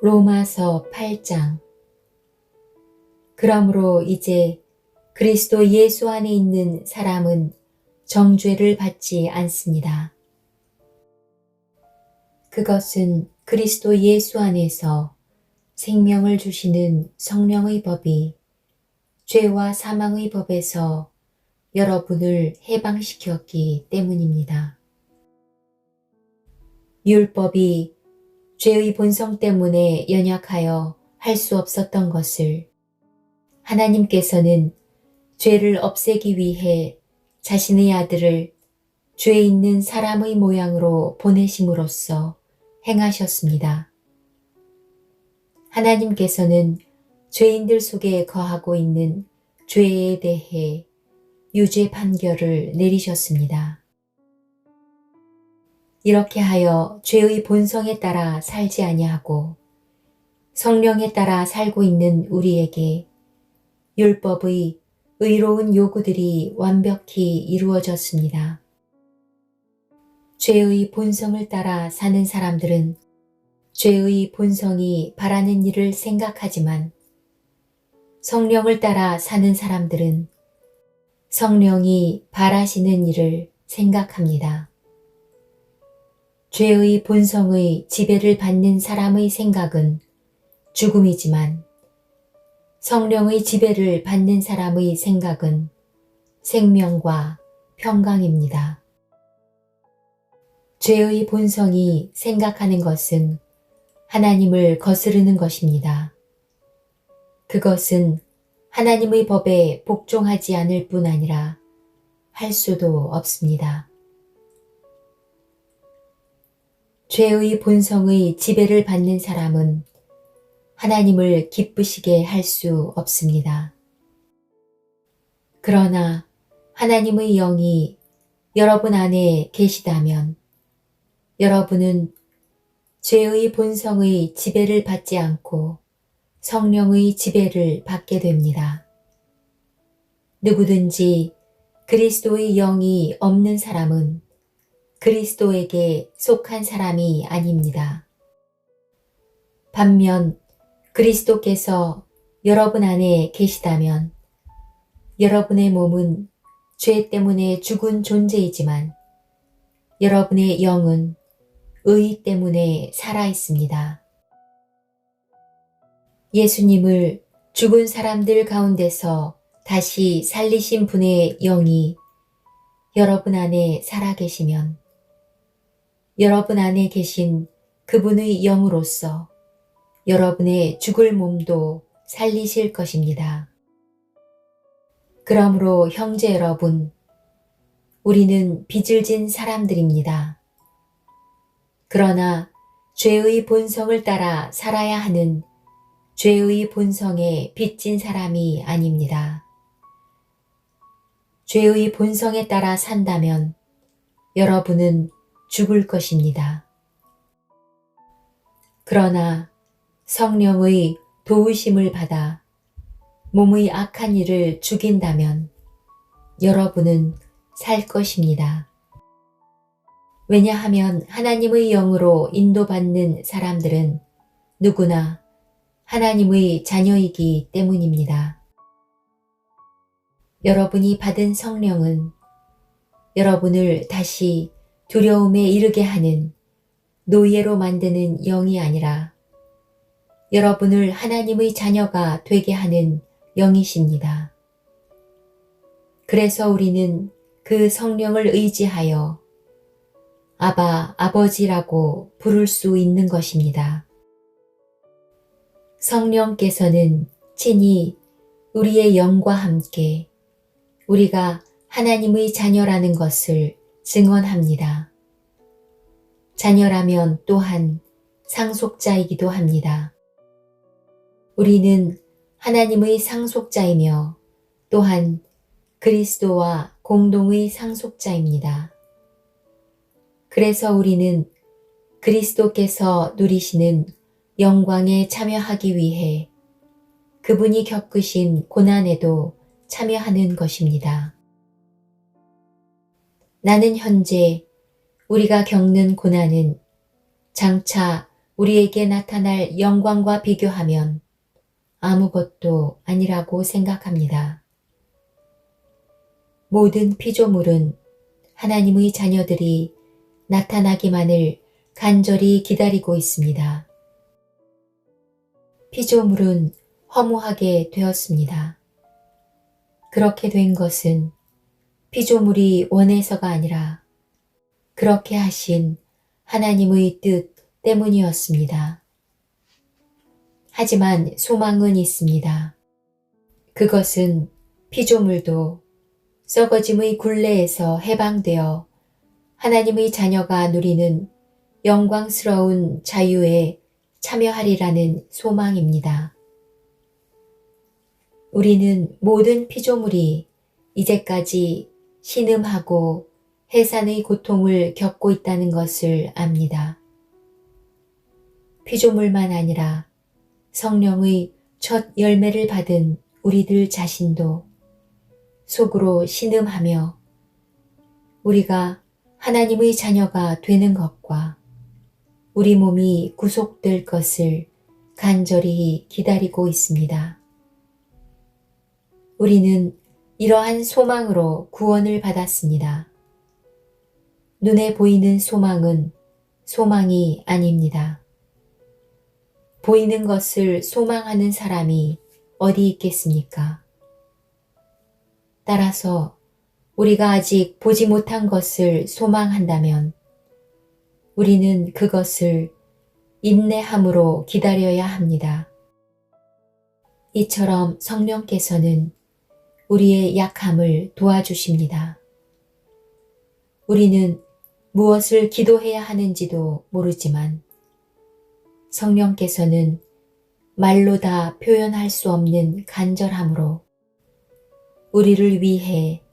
로마서 8장. 그러므로 이제 그리스도 예수 안에 있는 사람은 정죄를 받지 않습니다. 그것은 그리스도 예수 안에서 생명을 주시는 성령의 법이 죄와 사망의 법에서 여러분을 해방시켰기 때문입니다. 율법이 죄의 본성 때문에 연약하여 할 수 없었던 것을 하나님께서는 죄를 없애기 위해 자신의 아들을 죄 있는 사람의 모양으로 보내심으로써 행하셨습니다. 하나님께서는 죄인들 속에 거하고 있는 죄에 대해 유죄 판결을 내리셨습니다. 이렇게 하여 죄의 본성에 따라 살지 아니하고 성령에 따라 살고 있는 우리에게 율법의 의로운 요구들이 완벽히 이루어졌습니다. 죄의 본성을 따라 사는 사람들은 죄의 본성이 바라는 일을 생각하지만 성령을 따라 사는 사람들은 성령이 바라시는 일을 생각합니다. 죄의 본성의 지배를 받는 사람의 생각은 죽음이지만 성령의 지배를 받는 사람의 생각은 생명과 평강입니다. 죄의 본성이 생각하는 것은 하나님을 거스르는 것입니다. 그것은 하나님의 법에 복종하지 않을 뿐 아니라 할 수도 없습니다. 죄의 본성의 지배를 받는 사람은 하나님을 기쁘시게 할 수 없습니다. 그러나 하나님의 영이 여러분 안에 계시다면 여러분은 죄의 본성의 지배를 받지 않고 성령의 지배를 받게 됩니다. 누구든지 그리스도의 영이 없는 사람은 그리스도에게 속한 사람이 아닙니다. 반면 그리스도께서 여러분 안에 계시다면 여러분의 몸은 죄 때문에 죽은 존재이지만 여러분의 영은 의 때문에 살아 있습니다. 예수님을 죽은 사람들 가운데서 다시 살리신 분의 영이 여러분 안에 살아 계시면 여러분 안에 계신 그분의 영으로서 여러분의 죽을 몸도 살리실 것입니다. 그러므로 형제 여러분, 우리는 빚을 진 사람들입니다. 그러나 죄의 본성을 따라 살아야 하는 죄의 본성에 빚진 사람이 아닙니다. 죄의 본성에 따라 산다면 여러분은 죽을 것입니다. 그러나 성령의 도우심을 받아 몸의 악한 일을 죽인다면 여러분은 살 것입니다. 왜냐하면 하나님의 영으로 인도받는 사람들은 누구나 하나님의 자녀이기 때문입니다. 여러분이 받은 성령은 여러분을 다시 두려움에 이르게 하는 노예로 만드는 영이 아니라 여러분을 하나님의 자녀가 되게 하는 영이십니다. 그래서 우리는 그 성령을 의지하여 아바, 아버지라고 부를 수 있는 것입니다. 성령께서는 친히 우리의 영과 함께 우리가 하나님의 자녀라는 것을 증언합니다. 자녀라면 또한 상속자이기도 합니다. 우리는 하나님의 상속자이며 또한 그리스도와 공동의 상속자입니다. 그래서 우리는 그리스도께서 누리시는 영광에 참여하기 위해 그분이 겪으신 고난에도 참여하는 것입니다. 나는 현재 우리가 겪는 고난은 장차 우리에게 나타날 영광과 비교하면 아무것도 아니라고 생각합니다. 모든 피조물은 하나님의 자녀들이 나타나기만을 간절히 기다리고 있습니다. 피조물은 허무하게 되었습니다. 그렇게 된 것은 피조물이 원해서가 아니라 그렇게 하신 하나님의 뜻 때문이었습니다. 하지만 소망은 있습니다. 그것은 피조물도 썩어짐의 굴레에서 해방되어 하나님의 자녀가 누리는 영광스러운 자유에 참여하리라는 소망입니다. 우리는 모든 피조물이 이제까지 신음하고 해산의 고통을 겪고 있다는 것을 압니다. 피조물만 아니라 성령의 첫 열매를 받은 우리들 자신도 속으로 신음하며 우리가 하나님의 자녀가 되는 것과 우리 몸이 구속될 것을 간절히 기다리고 있습니다. 우리는 이러한 소망으로 구원을 받았습니다. 눈에 보이는 소망은 소망이 아닙니다. 보이는 것을 소망하는 사람이 어디 있겠습니까? 따라서 우리가 아직 보지 못한 것을 소망한다면 우리는 그것을 인내함으로 기다려야 합니다. 이처럼 성령께서는 우리의 약함을 도와주십니다. 우리는 무엇을 기도해야 하는지도 모르지만 성령께서는 말로 다 표현할 수 없는 간절함으로 우리를 위해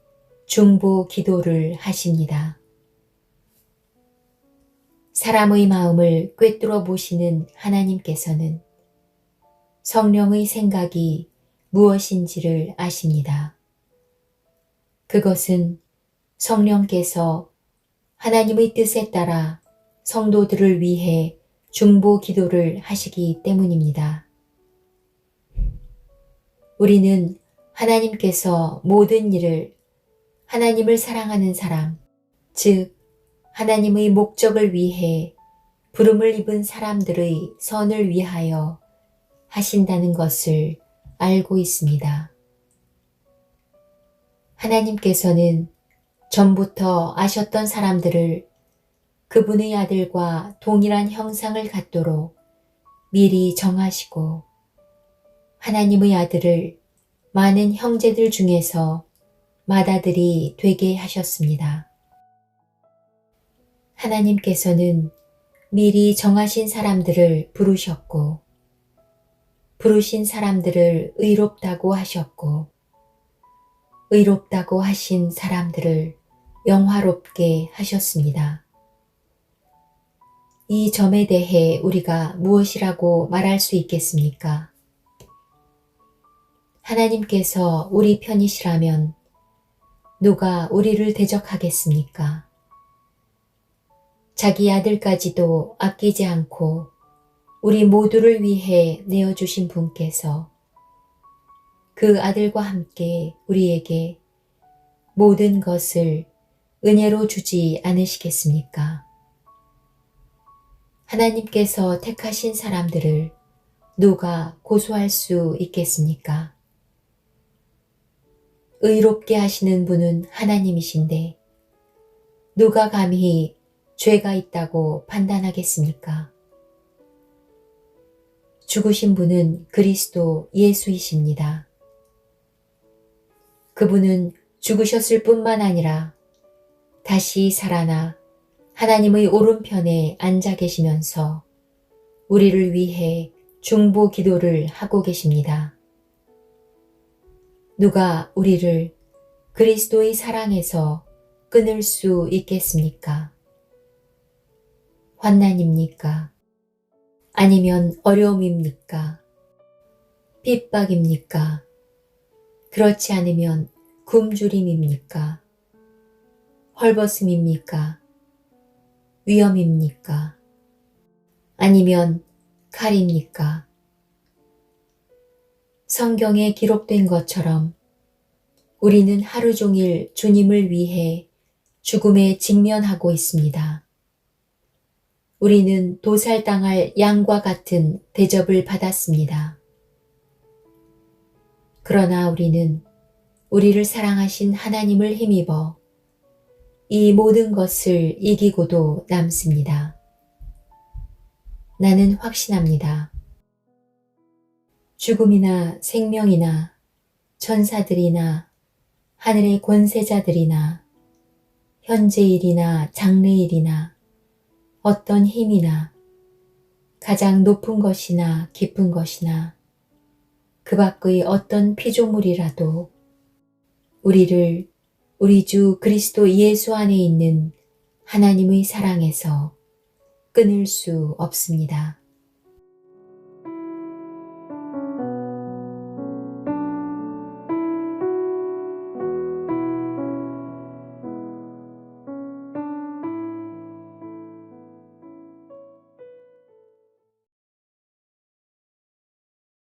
중보 기도를 하십니다. 사람의 마음을 꿰뚫어 보시는 하나님께서는 성령의 생각이 무엇인지를 아십니다. 그것은 성령께서 하나님의 뜻에 따라 성도들을 위해 중보 기도를 하시기 때문입니다. 우리는 하나님께서 모든 일을 하나님을 사랑하는 사람, 즉 하나님의 목적을 위해 부름을 입은 사람들의 선을 위하여 하신다는 것을 알고 있습니다. 하나님께서는 전부터 아셨던 사람들을 그분의 아들과 동일한 형상을 갖도록 미리 정하시고 하나님의 아들을 많은 형제들 중에서 맏아들이 되게 하셨습니다. 하나님께서는 미리 정하신 사람들을 부르셨고 부르신 사람들을 의롭다고 하셨고 의롭다고 하신 사람들을 영화롭게 하셨습니다. 이 점에 대해 우리가 무엇이라고 말할 수 있겠습니까? 하나님께서 우리 편이시라면 누가 우리를 대적하겠습니까? 자기 아들까지도 아끼지 않고 우리 모두를 위해 내어주신 분께서 그 아들과 함께 우리에게 모든 것을 은혜로 주지 않으시겠습니까? 하나님께서 택하신 사람들을 누가 고소할 수 있겠습니까? 의롭게 하시는 분은 하나님이신데 누가 감히 죄가 있다고 판단하겠습니까? 죽으신 분은 그리스도 예수이십니다. 그분은 죽으셨을 뿐만 아니라 다시 살아나 하나님의 오른편에 앉아 계시면서 우리를 위해 중보 기도를 하고 계십니다. 누가 우리를 그리스도의 사랑에서 끊을 수 있겠습니까? 환난입니까? 아니면 어려움입니까? 핍박입니까? 그렇지 않으면 굶주림입니까? 헐벗음입니까? 위험입니까? 아니면 칼입니까? 성경에 기록된 것처럼 우리는 하루 종일 주님을 위해 죽음에 직면하고 있습니다. 우리는 도살당할 양과 같은 대접을 받았습니다. 그러나 우리는 우리를 사랑하신 하나님을 힘입어 이 모든 것을 이기고도 남습니다. 나는 확신합니다. 죽음이나 생명이나 천사들이나 하늘의 권세자들이나 현재일이나 장래일이나 어떤 힘이나 가장 높은 것이나 깊은 것이나 그 밖의 어떤 피조물이라도 우리를 우리 주 그리스도 예수 안에 있는 하나님의 사랑에서 끊을 수 없습니다.